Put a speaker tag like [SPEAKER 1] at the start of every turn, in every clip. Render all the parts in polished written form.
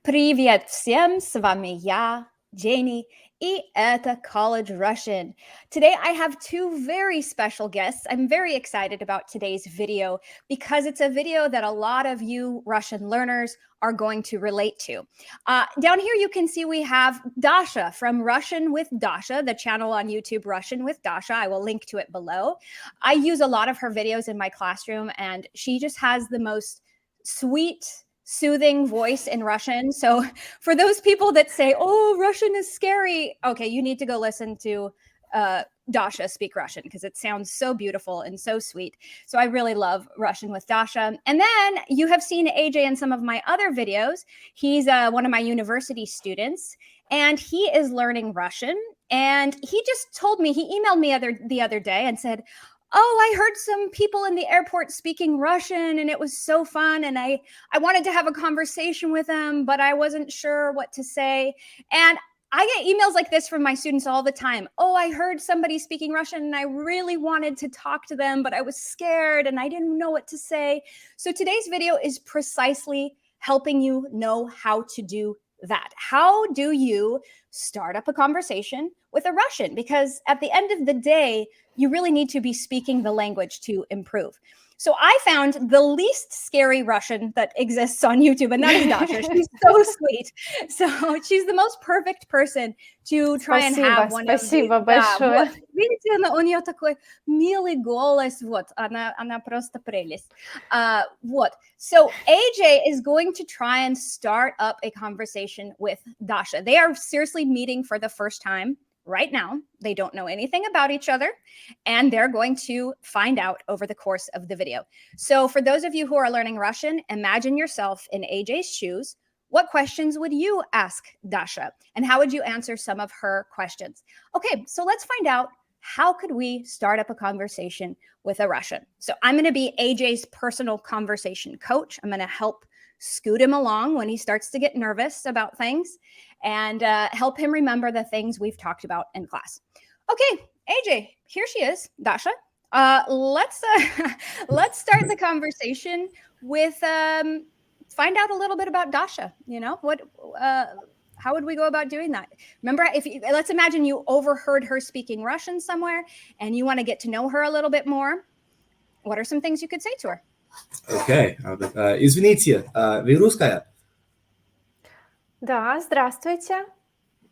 [SPEAKER 1] Привет всем, с вами я, Jenny, и это College Russian. Today I have two very special guests. I'm very excited about today's video because it's a video that a lot of you Russian learners are going to relate to. Down here you can see we have Dasha from Russian with Dasha, the channel on YouTube, Russian with Dasha. I will link to it below. I use a lot of her videos in my classroom and she just has the most sweet, soothing voice in Russian. So for those people that say, oh, Russian is scary, okay, you need to go listen to Dasha speak Russian because it sounds so beautiful and so sweet. So I really love Russian with Dasha. And then you have seen AJ in some of my other videos. He's one of my university students and he is learning Russian. And he just told me, he emailed me the other day and said, oh, I heard some people in the airport speaking Russian and it was so fun. And I wanted to have a conversation with them, but I wasn't sure what to say. And I get emails like this from my students all the time. Oh, I heard somebody speaking Russian and I really wanted to talk to them, but I was scared and I didn't know what to say. So today's video is precisely helping you know how to do that. How do you start up a conversation with a Russian? Because at the end of the day, you really need to be speaking the language to improve. So I found the least scary Russian that exists on YouTube, and that is Dasha. She's so sweet. So she's the most perfect person to try and have one of these.
[SPEAKER 2] Спасибо большое.
[SPEAKER 1] Вот, видите, у нее такой милый голос, вот, она просто прелесть. Вот, so AJ is going to try and start up a conversation with Dasha. They are seriously meeting for the first time right now. They don't know anything about each other, and they're going to find out over the course of the video. So for those of you who are learning Russian, imagine yourself in AJ's shoes. What questions would you ask Dasha? And how would you answer some of her questions? Okay, so let's find out, how could we start up a conversation with a Russian? So I'm going to be AJ's personal conversation coach. I'm going to help scoot him along when he starts to get nervous about things and help him remember the things we've talked about in class. Okay, AJ, here she is, Dasha. Let's start the conversation with find out a little bit about Dasha. You know, how would we go about doing that? Remember, let's imagine you overheard her speaking Russian somewhere and you want to get to know her a little bit more. What are some things you could say to her?
[SPEAKER 3] Окей. Извините, вы русская?
[SPEAKER 2] Да, здравствуйте.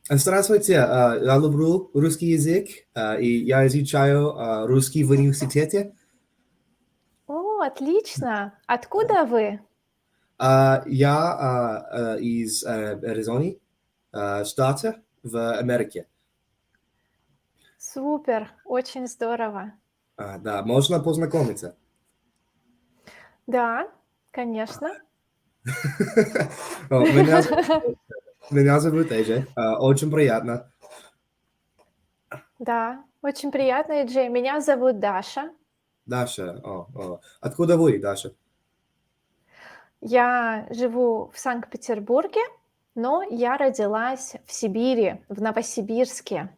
[SPEAKER 3] Здравствуйте, я люблю русский язык, и я изучаю русский в университете.
[SPEAKER 2] О, отлично. Откуда вы?
[SPEAKER 3] Я из Аризоны, штата в Америке.
[SPEAKER 2] Супер, очень здорово.
[SPEAKER 3] Да, можно познакомиться?
[SPEAKER 2] Да, конечно.
[SPEAKER 3] Меня зовут AJ, очень приятно.
[SPEAKER 2] Да, очень приятно, Джей. Меня зовут Даша.
[SPEAKER 3] Даша, откуда вы, Даша?
[SPEAKER 2] Я живу в Санкт-Петербурге, но я родилась в Сибири, в Новосибирске.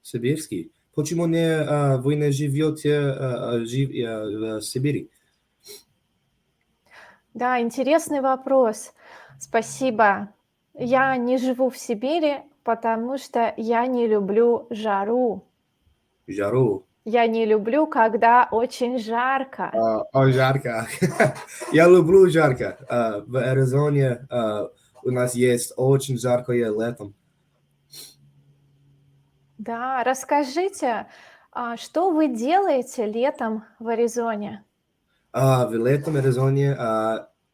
[SPEAKER 3] Сибирский? Почему вы не живете в Сибири?
[SPEAKER 2] Да, интересный вопрос. Спасибо. Я не живу в Сибири, потому что я не люблю жару.
[SPEAKER 3] Жару?
[SPEAKER 2] Я не люблю, когда очень жарко.
[SPEAKER 3] Жарко. Я люблю жарко. В Аризоне у нас есть очень жаркое летом.
[SPEAKER 2] Да, расскажите, что вы делаете летом в Аризоне?
[SPEAKER 3] В летом в Аризоне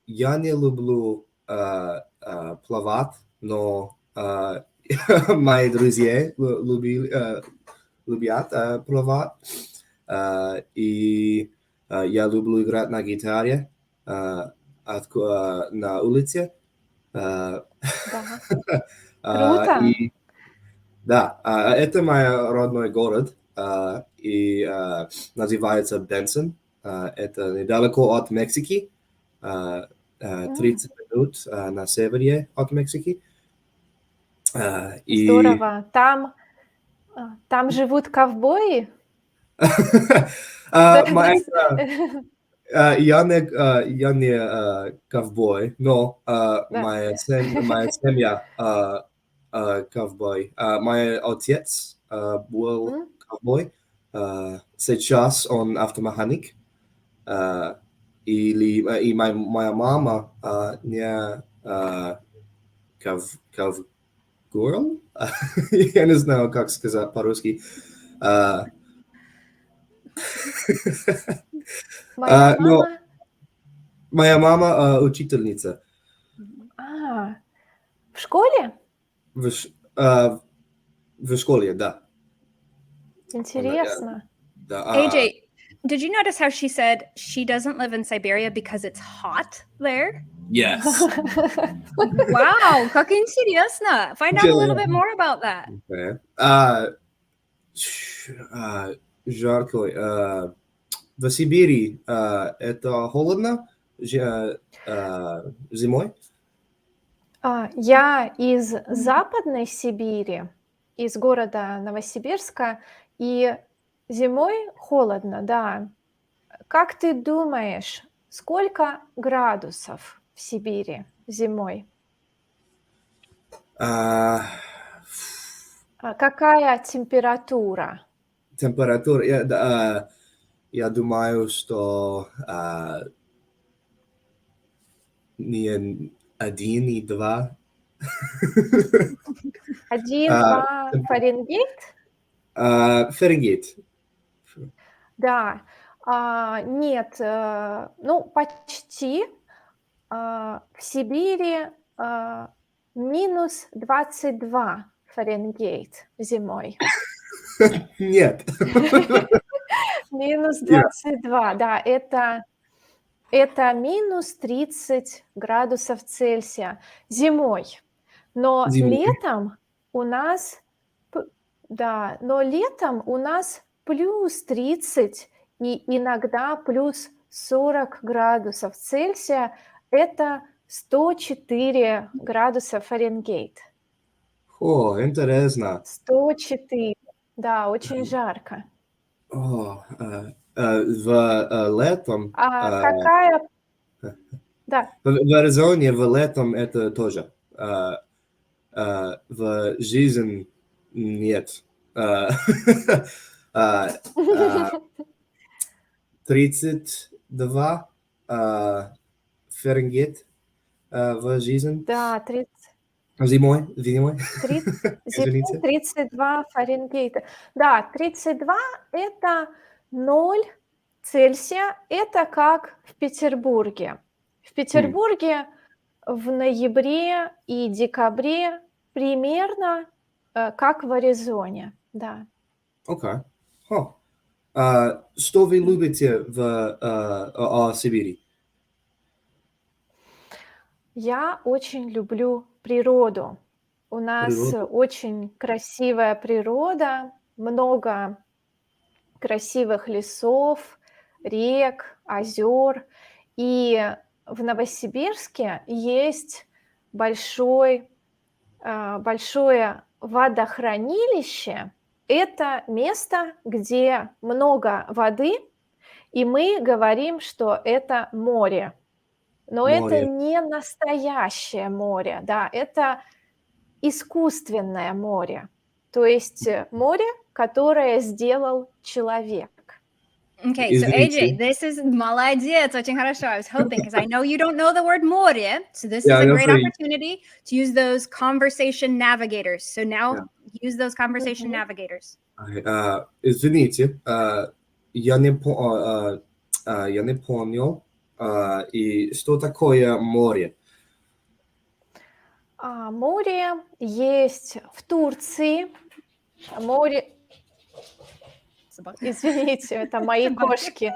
[SPEAKER 3] я не люблю плавать, но мои друзья любят плавать. И я люблю играть на гитаре на улице.
[SPEAKER 2] Круто!
[SPEAKER 3] Да, это мой родной город, и называется Бенсон. Это недалеко от Мексики, 30 минут на севере от Мексики.
[SPEAKER 2] Здорово. Там живут ковбои?
[SPEAKER 3] Я не ковбой, но
[SPEAKER 2] Да.
[SPEAKER 3] моя семья ковбой. Мой отец был
[SPEAKER 2] М?
[SPEAKER 3] ковбой. Сейчас он автомеханик. И моя мама не ковгорл. Я не знаю, как сказать по-русски.
[SPEAKER 2] Моя
[SPEAKER 3] Но
[SPEAKER 2] мама...
[SPEAKER 3] моя мама учительница
[SPEAKER 2] А, в школе?
[SPEAKER 3] в, ш- э, в школе, да.
[SPEAKER 2] Интересно.
[SPEAKER 3] Да,
[SPEAKER 1] AJ, did you notice how she said she doesn't live in Siberia because it's hot there?
[SPEAKER 3] yes.
[SPEAKER 1] Wow, как интересно. Find out a little bit more about that.
[SPEAKER 3] Okay. Жарко. В Сибири это холодно зимой?
[SPEAKER 2] Я из Западной Сибири, из города Новосибирска, и зимой холодно, да. Как ты думаешь, сколько градусов в Сибири зимой? Какая температура?
[SPEAKER 3] Температура, я думаю, что не 1 и 2.
[SPEAKER 2] 1-2 Фаренгейт?
[SPEAKER 3] Фаренгейт.
[SPEAKER 2] Да. Нет, ну, почти. В Сибири минус 22 Фаренгейт зимой.
[SPEAKER 3] Нет.
[SPEAKER 2] Минус
[SPEAKER 3] Ира.
[SPEAKER 2] 22, да, это минус 30 градусов Цельсия зимой. Но
[SPEAKER 3] Зимой.
[SPEAKER 2] летом у нас, да, но летом у нас плюс 30 и иногда плюс 40 градусов Цельсия. Это 104 градуса Фаренгейт.
[SPEAKER 3] О, интересно.
[SPEAKER 2] 104, да, очень жарко.
[SPEAKER 3] О, в летом,
[SPEAKER 2] Какая... Да,
[SPEAKER 3] в Аризоне в летом это тоже. В жизни нет. 32 Фаренгейт в жизни.
[SPEAKER 2] да, 30,
[SPEAKER 3] Зимой.
[SPEAKER 2] зимой
[SPEAKER 3] Извините.
[SPEAKER 2] 32 Фаренгейта. Да, 32 это 0 Цельсия. Это как в Петербурге. В Петербурге в ноябре и декабре примерно как в Аризоне. Да.
[SPEAKER 3] Окей. Что вы любите о Сибири?
[SPEAKER 2] Я очень люблю природу. У нас
[SPEAKER 3] Природу?
[SPEAKER 2] очень красивая природа, много красивых лесов, рек, озер. И в Новосибирске есть большое водохранилище. Это место, где много воды, и мы говорим, что это море. Но это
[SPEAKER 3] Море.
[SPEAKER 2] не настоящее море, да, это искусственное море. То есть море, которое сделал человек.
[SPEAKER 1] Okay, so
[SPEAKER 3] Извините.
[SPEAKER 1] AJ, this is молодец, очень хорошо. I was hoping because I know you don't know the word море, so this is
[SPEAKER 3] Yeah,
[SPEAKER 1] a
[SPEAKER 3] you're
[SPEAKER 1] great
[SPEAKER 3] free.
[SPEAKER 1] opportunity to use those conversation navigators. So now
[SPEAKER 3] Yeah.
[SPEAKER 1] use those conversation
[SPEAKER 2] Мгм.
[SPEAKER 1] navigators.
[SPEAKER 3] Извините, я не понял, и что такое море?
[SPEAKER 2] Море есть в Турции. Море, извините, это мои кошки.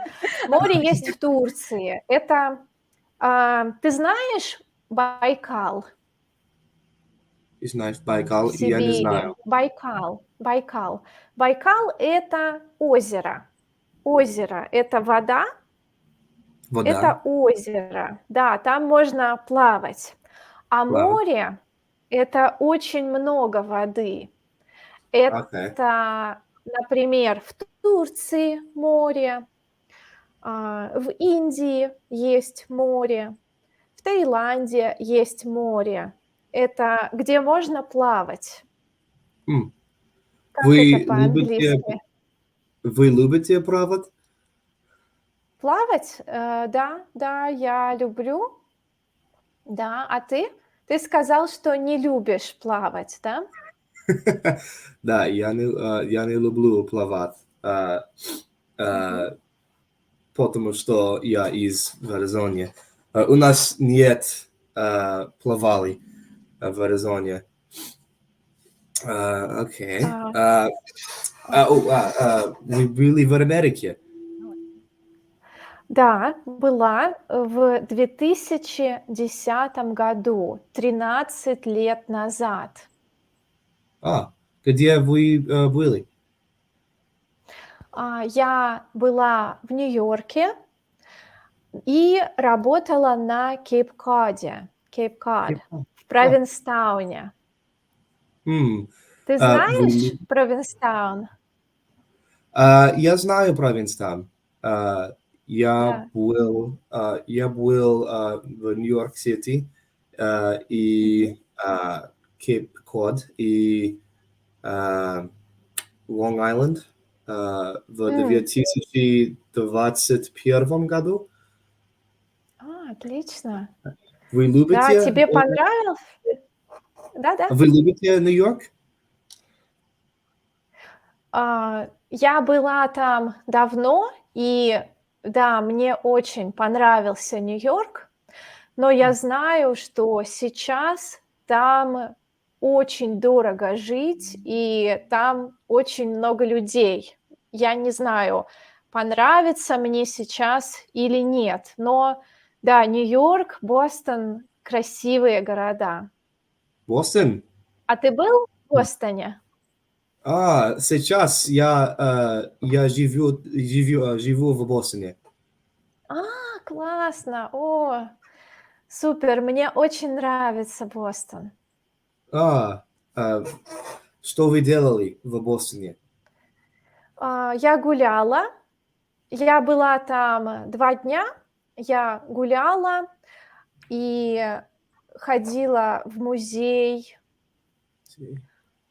[SPEAKER 2] Море есть в Турции. Это, ты знаешь Байкал
[SPEAKER 3] И знаешь,
[SPEAKER 2] в
[SPEAKER 3] Байкал, я не
[SPEAKER 2] Сибири?
[SPEAKER 3] знаю.
[SPEAKER 2] Байкал. Байкал – это озеро. Озеро – это вода,
[SPEAKER 3] Вода,
[SPEAKER 2] это озеро. Да, там можно плавать. А
[SPEAKER 3] плавать.
[SPEAKER 2] море – это очень много воды.
[SPEAKER 3] Окей.
[SPEAKER 2] Это, например, в Турции море, В Индии есть море, в Таиланде есть море. Это где можно плавать.
[SPEAKER 3] М.
[SPEAKER 2] Как это
[SPEAKER 3] Вы любите,
[SPEAKER 2] по-английски?
[SPEAKER 3] вы любите плавать?
[SPEAKER 2] Плавать? Да, да, я люблю. Да, а ты? Ты сказал, что не любишь плавать, да?
[SPEAKER 3] Да, я не люблю плавать,
[SPEAKER 2] Мгм.
[SPEAKER 3] потому что я из Аризоны. У нас нет плавали в Аризоне. Окей.
[SPEAKER 2] А,
[SPEAKER 3] Вы были в Америке?
[SPEAKER 2] да, была в 2010 году, 13 лет назад.
[SPEAKER 3] Где вы были?
[SPEAKER 2] Я была в Нью-Йорке и работала на Кейп-Коде, Кейп-Код, в
[SPEAKER 3] А,
[SPEAKER 2] Провинстауне.
[SPEAKER 3] м.
[SPEAKER 2] Ты
[SPEAKER 3] Вы
[SPEAKER 2] знаешь Провинстаун?
[SPEAKER 3] Я знаю Провинстон.
[SPEAKER 2] Да.
[SPEAKER 3] Я был в Нью-Йорк-Сити
[SPEAKER 2] Мгм.
[SPEAKER 3] и Кейп-Код и Лонг-Айленд в
[SPEAKER 2] М.
[SPEAKER 3] 2021 году.
[SPEAKER 2] Отлично.
[SPEAKER 3] Вы
[SPEAKER 2] Да,
[SPEAKER 3] любите,
[SPEAKER 2] тебе понравилось? Да-да.
[SPEAKER 3] вы любите Нью-Йорк?
[SPEAKER 2] Я была там давно, и да, мне очень понравился Нью-Йорк, но я знаю, что сейчас там очень дорого жить, и там очень много людей. Я не знаю, понравится мне сейчас или нет, но да, Нью-Йорк, Бостон — красивые города.
[SPEAKER 3] Бостон?
[SPEAKER 2] А ты был в Бостоне?
[SPEAKER 3] Сейчас я живу в Бостоне.
[SPEAKER 2] Классно! О, супер! Мне очень нравится Бостон.
[SPEAKER 3] А, а, что вы делали в Бостоне?
[SPEAKER 2] Я гуляла. Я была там 2 дня. Я гуляла и ходила в музей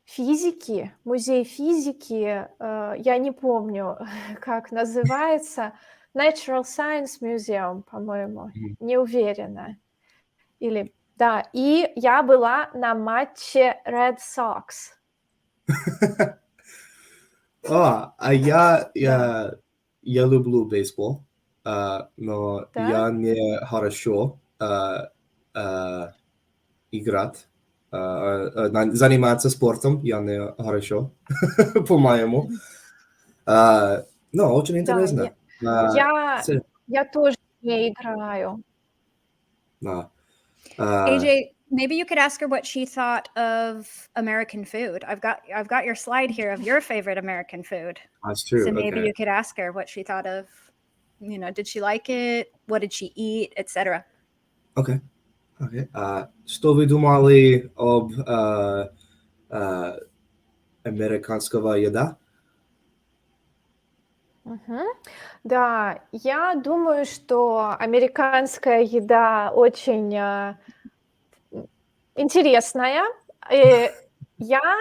[SPEAKER 2] физики. Музей физики, я не помню, как называется. Natural Science Museum, по-моему,
[SPEAKER 3] Мгм.
[SPEAKER 2] не уверена. Или да, и я была на матче Red Sox.
[SPEAKER 3] Я,
[SPEAKER 2] Да,
[SPEAKER 3] я люблю бейсбол, но
[SPEAKER 2] да?
[SPEAKER 3] я не хорошо играть, заниматься спортом, я не хорошо, по-моему. Но очень
[SPEAKER 2] Да, я
[SPEAKER 3] интересно. А,
[SPEAKER 2] я
[SPEAKER 3] с-
[SPEAKER 2] я тоже не играю.
[SPEAKER 3] да, а,
[SPEAKER 1] AJ, maybe you could ask her what she thought of American food. I've got your slide here of your favorite American food.
[SPEAKER 3] that's
[SPEAKER 1] So
[SPEAKER 3] true.
[SPEAKER 1] maybe
[SPEAKER 3] Okay.
[SPEAKER 1] you could ask her what she thought of, did she like it? What did she eat, etc.
[SPEAKER 3] Okay. Okay. Что вы думали об американского еда?
[SPEAKER 2] Мгм. Да, я думаю, что американская еда очень, интересная. Э, я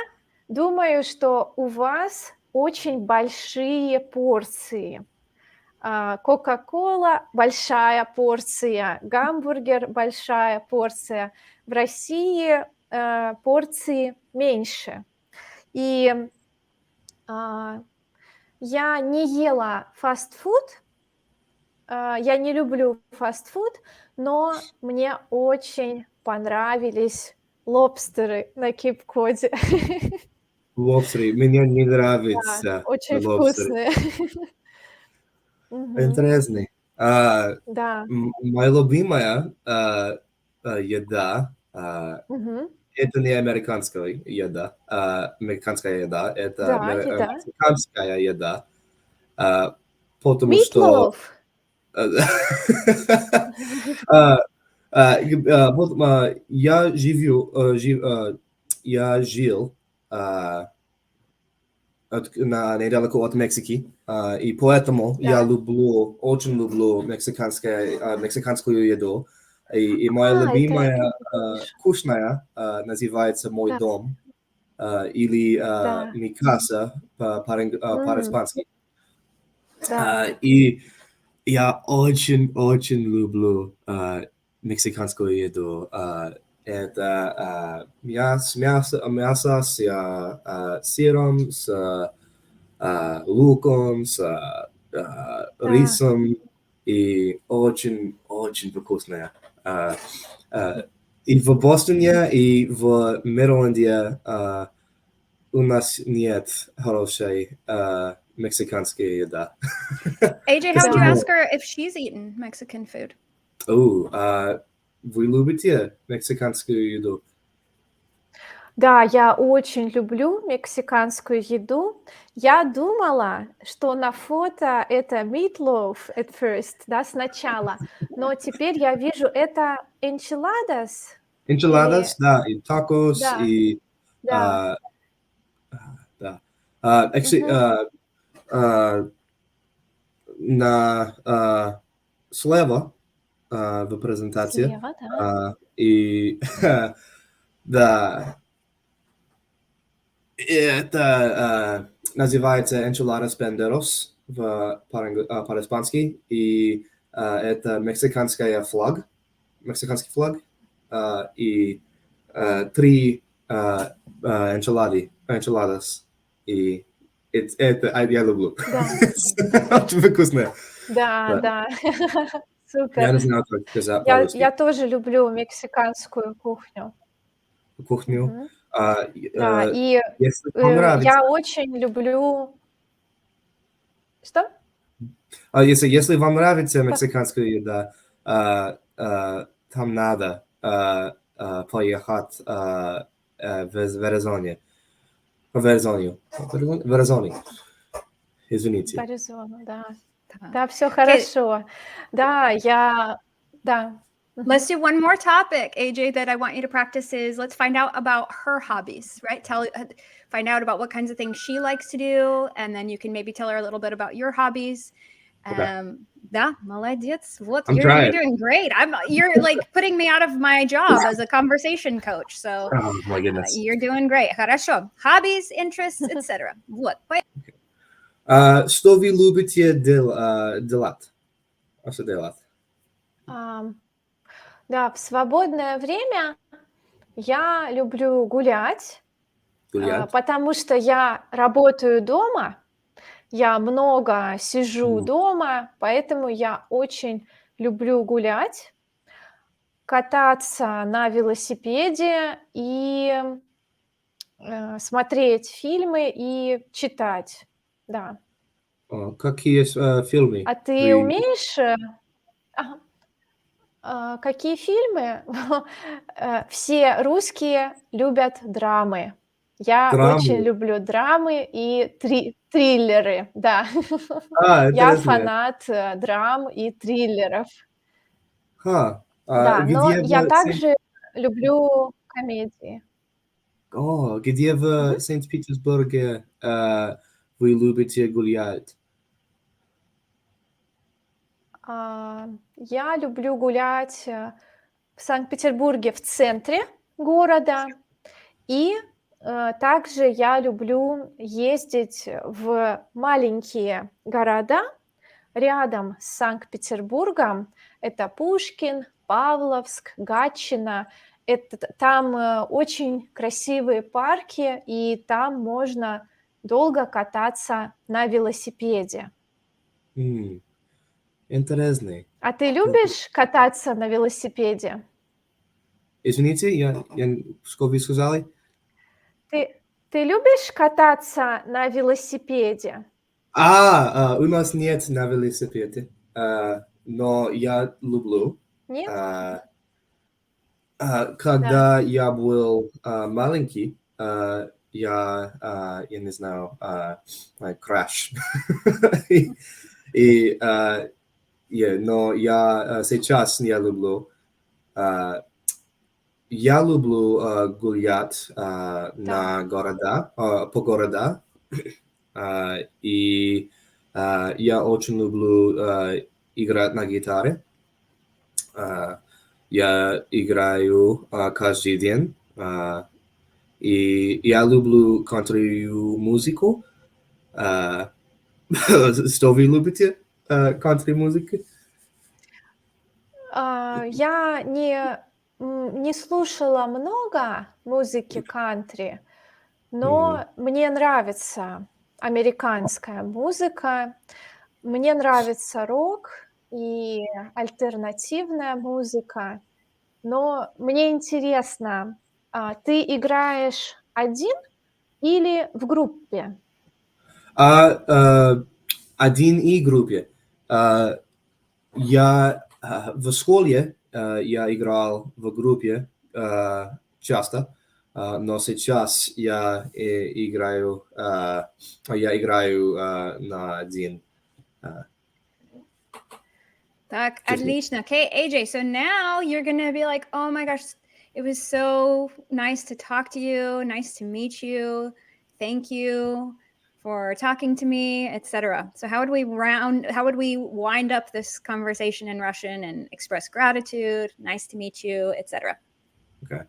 [SPEAKER 2] думаю, что у вас очень большие порции. Кока-кола — большая порция, гамбургер — большая порция. В России, порции меньше. И, а, я не ела фастфуд, я не люблю фастфуд, но мне очень понравились лобстеры на Кейп-Коде.
[SPEAKER 3] Лобстеры. Мне не
[SPEAKER 2] Да,
[SPEAKER 3] нравится
[SPEAKER 2] очень
[SPEAKER 3] лобстеры.
[SPEAKER 2] вкусные. Мгм.
[SPEAKER 3] Интересный.
[SPEAKER 2] Да.
[SPEAKER 3] Моя любимая еда,
[SPEAKER 2] Мгм.
[SPEAKER 3] это не американская еда, это
[SPEAKER 2] Да, еда.
[SPEAKER 3] мексиканская еда, потому что
[SPEAKER 2] Meatloaf.
[SPEAKER 3] э, а, я жил недалеко от Мексики, и поэтому я
[SPEAKER 2] Да.
[SPEAKER 3] очень люблю мексиканскую еду. И моя
[SPEAKER 2] Это
[SPEAKER 3] любимая
[SPEAKER 2] English.
[SPEAKER 3] вкусная называется «Мой
[SPEAKER 2] Да,
[SPEAKER 3] дом» или
[SPEAKER 2] да.
[SPEAKER 3] «Mi casa»
[SPEAKER 2] М,
[SPEAKER 3] по-испански.
[SPEAKER 2] да,
[SPEAKER 3] И я очень люблю мексиканскую еду. Это мясо с сыром, с луком, с
[SPEAKER 2] да.
[SPEAKER 3] рисом и очень вкусное. А, а, И в Бостоне, и в Мэриленде у нас нет хорошей мексиканской еды.
[SPEAKER 1] AJ, how'd you
[SPEAKER 2] Да.
[SPEAKER 1] ask her if she's eaten Mexican food?
[SPEAKER 3] Вы любите мексиканскую еду?
[SPEAKER 2] Да, я очень люблю мексиканскую еду. Я думала, что на фото это meatloaf at first, да, сначала, но теперь я вижу, это enchiladas или
[SPEAKER 3] Enchiladas, да, и tacos,
[SPEAKER 2] да,
[SPEAKER 3] и
[SPEAKER 2] да,
[SPEAKER 3] а, да. Actually,
[SPEAKER 2] мгм.
[SPEAKER 3] а, слева в презентации,
[SPEAKER 2] Слева, да.
[SPEAKER 3] и да, и это называется enchiladas penderos по-испански, и это мексиканский флаг, и три enchiladas, и я люблю.
[SPEAKER 2] Да,
[SPEAKER 3] Очень вкусно.
[SPEAKER 2] да,
[SPEAKER 3] Да.
[SPEAKER 2] да.
[SPEAKER 3] Я не
[SPEAKER 2] Супер.
[SPEAKER 3] знаю, как сказать
[SPEAKER 2] Я
[SPEAKER 3] по-русски.
[SPEAKER 2] тоже люблю мексиканскую кухню.
[SPEAKER 3] Кухню.
[SPEAKER 2] Мгм.
[SPEAKER 3] А,
[SPEAKER 2] Да, и,
[SPEAKER 3] Если вам нравится,
[SPEAKER 2] я очень люблю что?
[SPEAKER 3] если вам нравится
[SPEAKER 2] По
[SPEAKER 3] мексиканская еда, там надо поехать в Веризоне. В Веризоне.
[SPEAKER 2] в
[SPEAKER 3] Извините.
[SPEAKER 2] Аризону, да.
[SPEAKER 1] Uh,
[SPEAKER 2] Да, всё
[SPEAKER 1] Okay,
[SPEAKER 2] хорошо. Да, да.
[SPEAKER 1] let's
[SPEAKER 2] Мгм.
[SPEAKER 1] do one more topic, AJ, that I want you to practice is let's find out about her hobbies, right? Find out about what kinds of things she likes to do, and then you can maybe tell her a little bit about your hobbies.
[SPEAKER 3] Okay.
[SPEAKER 1] Да, молодец. Вот,
[SPEAKER 3] I'm
[SPEAKER 1] you're
[SPEAKER 3] trying.
[SPEAKER 1] doing great. You're like putting me out of my job as a conversation coach. So
[SPEAKER 3] Oh my goodness.
[SPEAKER 1] you're doing great. Хорошо. Hobbies, interests, etc. Вот.
[SPEAKER 3] Что вы любите делать? Что делать?
[SPEAKER 2] Ам, да, в свободное время я люблю гулять,
[SPEAKER 3] Гулять?
[SPEAKER 2] потому что я работаю дома, я много сижу
[SPEAKER 3] Мгм.
[SPEAKER 2] дома, поэтому я очень люблю гулять, кататься на велосипеде и, смотреть фильмы и читать. Да.
[SPEAKER 3] Какие фильмы
[SPEAKER 2] А ты
[SPEAKER 3] вы
[SPEAKER 2] умеешь, ага. Какие фильмы? Все русские любят драмы. Я очень
[SPEAKER 3] драмы?
[SPEAKER 2] люблю драмы и триллеры, да. Я
[SPEAKER 3] Интересно.
[SPEAKER 2] фанат, драм и триллеров. Да, но
[SPEAKER 3] Где
[SPEAKER 2] я
[SPEAKER 3] в
[SPEAKER 2] также люблю комедии.
[SPEAKER 3] где
[SPEAKER 2] Мгм.
[SPEAKER 3] в Санкт-Петербурге вы любите гулять?
[SPEAKER 2] Я люблю гулять, в Санкт-Петербурге в центре города. И, также я люблю ездить в маленькие города рядом с Санкт-Петербургом. Это Пушкин, Павловск, Гатчина. Там, очень красивые парки, и там можно долго кататься на велосипеде.
[SPEAKER 3] М, Интересно.
[SPEAKER 2] А ты любишь кататься на велосипеде?
[SPEAKER 3] Извините, что вы сказали?
[SPEAKER 2] Ты ты любишь кататься на велосипеде?
[SPEAKER 3] У нас нет на велосипеде, но я люблю.
[SPEAKER 2] Нет?
[SPEAKER 3] А,
[SPEAKER 2] Да.
[SPEAKER 3] Когда я был маленький, я не знаю, краш. И, и, но я сейчас не люблю. А, Я люблю гулять
[SPEAKER 2] Да.
[SPEAKER 3] по города, И я очень люблю играть на гитаре. Я играю каждый день. И я люблю country музыку. Что вы любите country музыку?
[SPEAKER 2] Я не слушала много музыки кантри, но мне нравится американская музыка, мне нравится рок и альтернативная музыка. Но мне интересно, ты играешь один или в группе?
[SPEAKER 3] Один и группе. Я в школе я играл в группе часто, но сейчас я играю на один.
[SPEAKER 1] Так, отлично. Okay, AJ, so now you're gonna be like, oh my gosh, it was so nice to talk to you, nice to meet you, thank you for talking to me, etc. So how would we wind up this conversation in Russian and express gratitude, nice to meet you, etc.
[SPEAKER 3] Okay.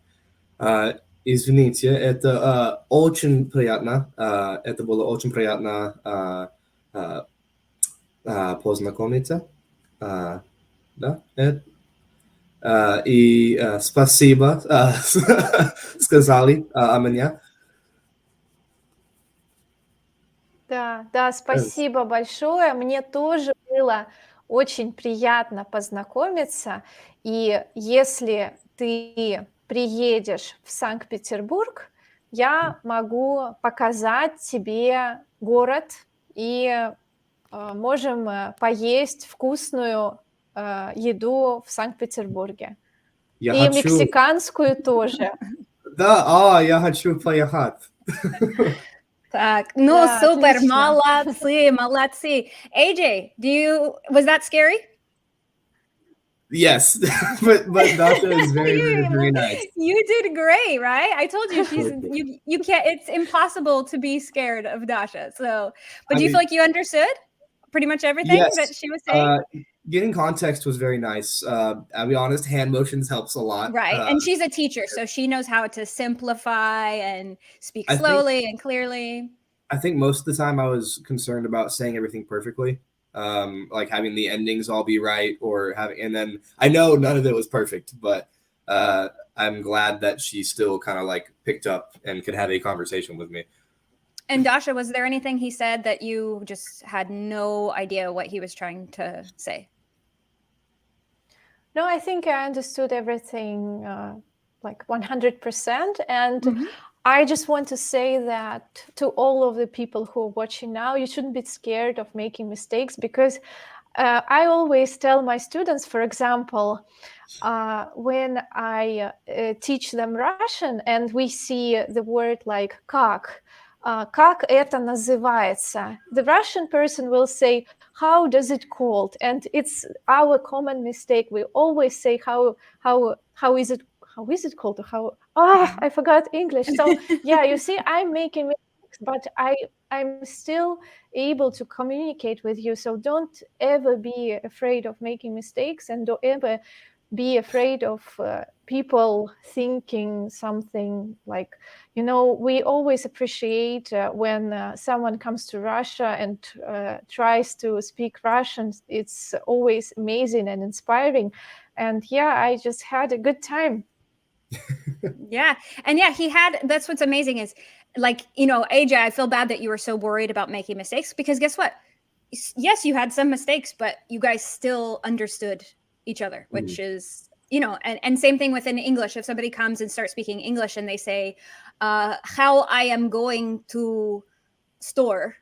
[SPEAKER 3] Извините, это очень приятно. Это было очень приятно познакомиться. Да? И спасибо сказали о меня.
[SPEAKER 2] Да, спасибо большое. Мне тоже было очень приятно познакомиться. И если ты приедешь в Санкт-Петербург, я могу показать тебе город и можем поесть вкусную еду в Санкт-Петербурге. И мексиканскую тоже.
[SPEAKER 3] Да, я хочу поехать.
[SPEAKER 1] Так, ну
[SPEAKER 2] Да,
[SPEAKER 1] супер,
[SPEAKER 2] отлично.
[SPEAKER 1] молодцы. AJ, was that scary?
[SPEAKER 3] Yes, but Dasha is very, very, very nice.
[SPEAKER 1] You did great, right? I told you you can't. It's impossible to be scared of Dasha. So, but do you feel like you understood pretty much everything that she was saying?
[SPEAKER 3] Getting context was very nice. I'll be honest, hand motions helps a lot.
[SPEAKER 1] Right, and she's a teacher, so she knows how to simplify and speak slowly and clearly.
[SPEAKER 3] I think most of the time I was concerned about saying everything perfectly. Like having the endings all be right and then I know none of it was perfect, but I'm glad that she still kind of like picked up and could have a conversation with me.
[SPEAKER 1] And Dasha, was there anything he said that you just had no idea what he was trying to say?
[SPEAKER 2] No, I think I understood everything like 100%. And I just want to say that to all of the people who are watching now, you shouldn't be scared of making mistakes, because I always tell my students, for example, when I teach them Russian and we see the word like как это называется, the Russian person will say, how does it called? And it's our common mistake. We always say how is it called? I forgot English. So yeah, you see, I'm making mistakes, but I'm still able to communicate with you. So don't ever be afraid of making mistakes, and don't ever be afraid of people thinking something like, we always appreciate when someone comes to Russia and tries to speak Russian. It's always amazing and inspiring. And yeah, I just had a good time.
[SPEAKER 1] Yeah. And yeah, that's what's amazing is, like, AJ, I feel bad that you were so worried about making mistakes, because guess what? Yes, you had some mistakes, but you guys still understood each other, which is, and same thing within English. If somebody comes and starts speaking English and they say, how I am going to store,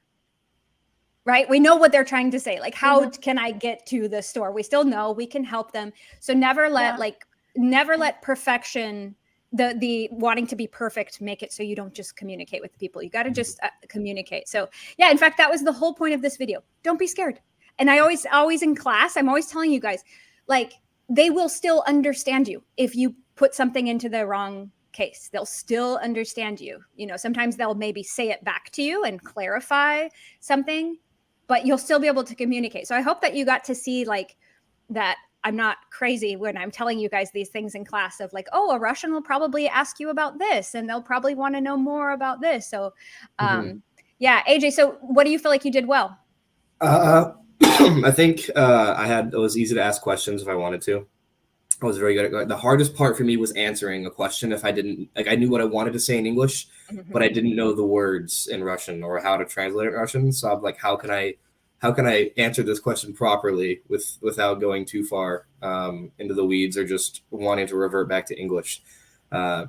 [SPEAKER 1] right? We know what they're trying to say. Like, how can I get to the store? We still know we can help them. So never let perfection, the wanting to be perfect, make it so you don't just communicate with people. You got to just communicate. So yeah, in fact, that was the whole point of this video. Don't be scared. And I always in class, I'm always telling you guys, like, they will still understand you if you put something into the wrong case. They'll still understand you. You know, sometimes they'll maybe say it back to you and clarify something, but you'll still be able to communicate. So I hope that you got to see like that I'm not crazy when I'm telling you guys these things in class of like, oh, a Russian will probably ask you about this and they'll probably want to know more about this. So yeah, AJ, so what do you feel like you did well?
[SPEAKER 3] I think it was easy to ask questions if I wanted to. I was very good at it. The hardest part for me was answering a question if I didn't, like I knew what I wanted to say in English, but I didn't know the words in Russian or how to translate it in Russian. So I'm like, how can I answer this question properly without going too far into the weeds or just wanting to revert back to English? I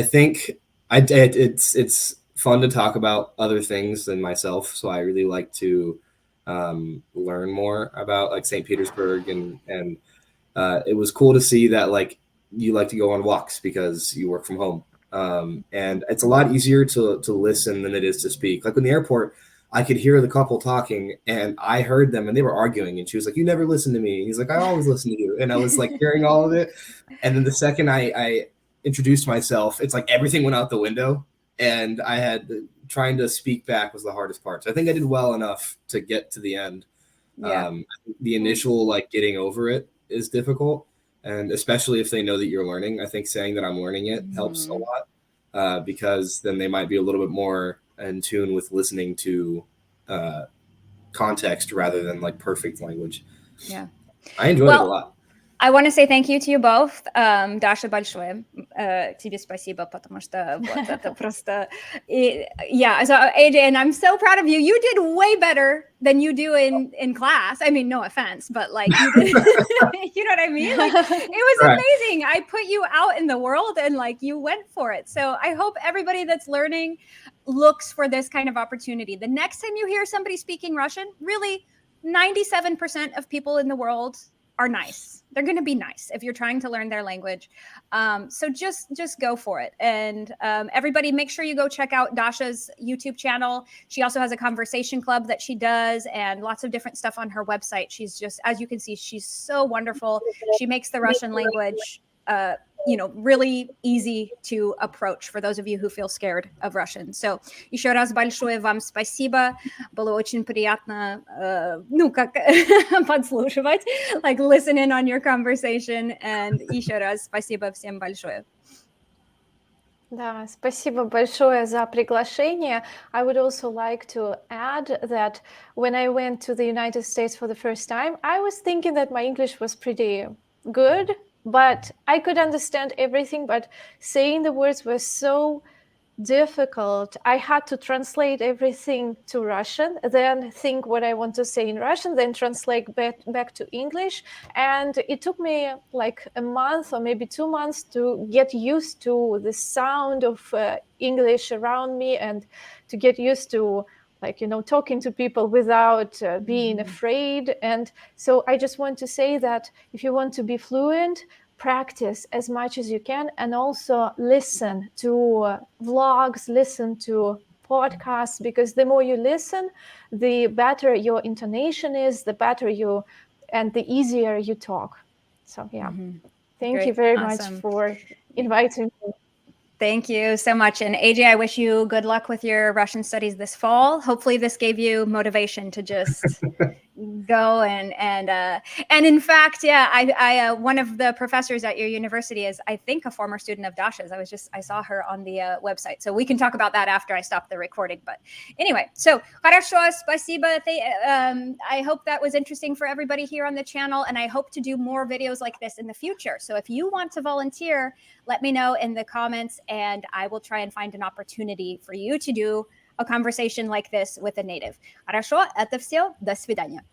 [SPEAKER 3] think it's fun to talk about other things than myself. So I really like to learn more about like St. Petersburg and it was cool to see that like you like to go on walks because you work from home. And it's a lot easier to listen than it is to speak. Like in the airport, I could hear the couple talking and I heard them and they were arguing and she was like, you never listen to me. And he's like, I always listen to you. And I was like hearing all of it. And then the second I introduced myself, it's like everything went out the window and I had trying to speak back was the hardest part. So I think I did well enough to get to the end.
[SPEAKER 1] Yeah.
[SPEAKER 3] The initial like getting over it is difficult. And especially if they know that you're learning, I think saying that I'm learning it helps a lot because then they might be a little bit more in tune with listening to context rather than like perfect language.
[SPEAKER 1] Yeah.
[SPEAKER 3] I enjoyed it a lot.
[SPEAKER 1] I want to say thank you to you both. Dasha, большое. Тебе спасибо, потому что вот это просто... Yeah, so AJ, and I'm so proud of you. You did way better than you do in class. I mean, no offense, but like you did, you know what I mean? Like, it was amazing. I put you out in the world and like you went for it. So I hope everybody that's learning looks for this kind of opportunity. The next time you hear somebody speaking Russian, really 97% of people in the world are nice. They're going to be nice if you're trying to learn their language. So just go for it. And everybody make sure you go check out Dasha's YouTube channel. She also has a conversation club that she does and lots of different stuff on her website. She's just, as you can see, she's so wonderful. She makes the Russian language you know, really easy to approach for those of you who feel scared of Russian. So еще раз большое вам спасибо. Было очень приятно, ну, как подслушивать, like listen in on your conversation. And еще раз спасибо всем большое.
[SPEAKER 2] Да, спасибо большое за приглашение. I would also like to add that when I went to the United States for the first time, I was thinking that my English was pretty good, but I could understand everything, but saying the words was so difficult. I had to translate everything to Russian, then think what I want to say in Russian, then translate back to English. And it took me like a month or maybe 2 months to get used to the sound of English around me and to get used to, like, you know, talking to people without being afraid. And so I just want to say that if you want to be fluent, practice as much as you can, and also listen to vlogs, listen to podcasts, because the more you listen, the better your intonation is, the better you, and the easier you talk. So yeah, thank you very much for inviting me.
[SPEAKER 1] Thank you so much. And AJ, I wish you good luck with your Russian studies this fall. Hopefully this gave you motivation to just go and in fact, yeah, I one of the professors at your university is, I think, a former student of Dasha's. I saw her on the website. So we can talk about that after I stop the recording. But anyway, so хорошо, спасибо. I hope that was interesting for everybody here on the channel, and I hope to do more videos like this in the future. So if you want to volunteer, let me know in the comments, and I will try and find an opportunity for you to do a conversation like this with a native. Хорошо, это все. До свидания.